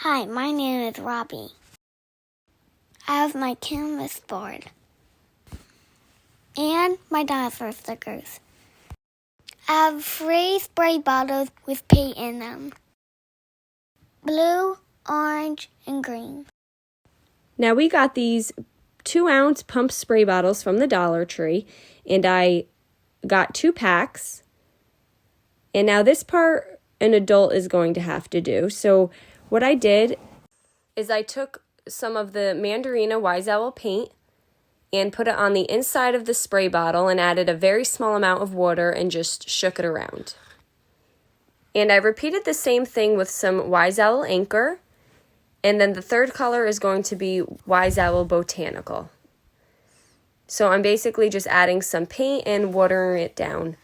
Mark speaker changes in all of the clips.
Speaker 1: Hi, my name is Robbie. I have my canvas board and my dinosaur stickers. I have 3 spray bottles with paint in them. Blue, orange, and green.
Speaker 2: Now we got these 2-ounce pump spray bottles from the Dollar Tree, and I got 2 packs. And now this part an adult is going to have to do. So what I did is I took some of the Mandarina Wise Owl paint and put it on the inside of the spray bottle and added a very small amount of water and just shook it around. And I repeated the same thing with some Wise Owl Anchor, and then the third color is going to be Wise Owl Botanical. So I'm basically just adding some paint and watering it down.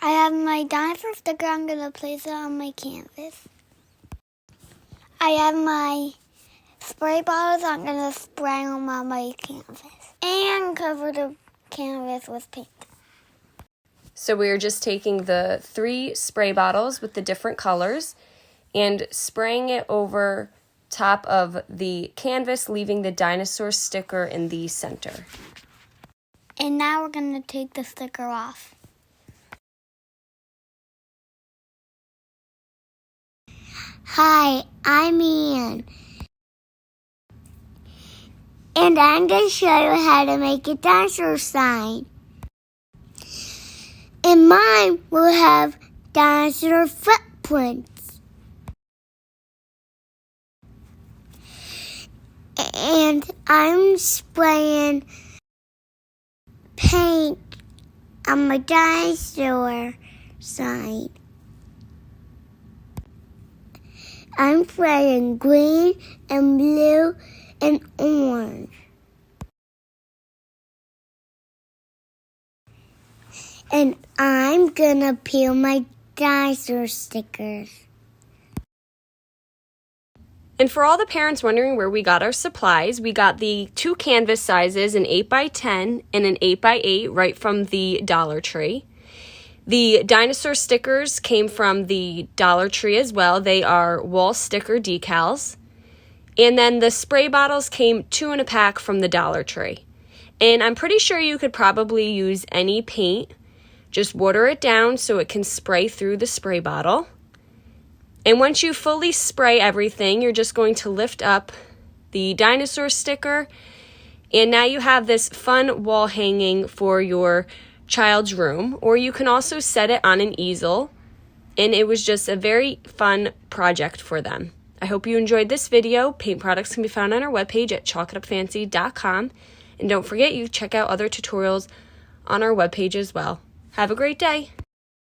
Speaker 1: I have my dinosaur sticker. I'm going to place it on my canvas. I have my spray bottles. I'm going to spray them on my canvas and cover the canvas with paint.
Speaker 2: So we're just taking the 3 spray bottles with the different colors and spraying it over top of the canvas, leaving the dinosaur sticker in the center.
Speaker 1: And now we're going to take the sticker off. Hi, I'm Ian. And I'm going to show you how to make a dinosaur sign. And mine will have dinosaur footprints. And I'm spraying paint on my dinosaur sign. I'm spraying green and blue and orange. And I'm gonna peel my dinosaur stickers.
Speaker 2: And for all the parents wondering where we got our supplies, we got the 2 canvas sizes, an 8x10 and an 8x8, right from the Dollar Tree. The dinosaur stickers came from the Dollar Tree as well. They are wall sticker decals. And then the spray bottles came 2 in a pack from the Dollar Tree. And I'm pretty sure you could probably use any paint. Just water it down so it can spray through the spray bottle. And once you fully spray everything, you're just going to lift up the dinosaur sticker. And now you have this fun wall hanging for your child's room, or you can also set it on an easel, and it was just a very fun project for them. I hope you enjoyed this video. Paint products can be found on our webpage at chalkitupfancy.com, and don't forget you check out other tutorials on our webpage as well. Have a great day!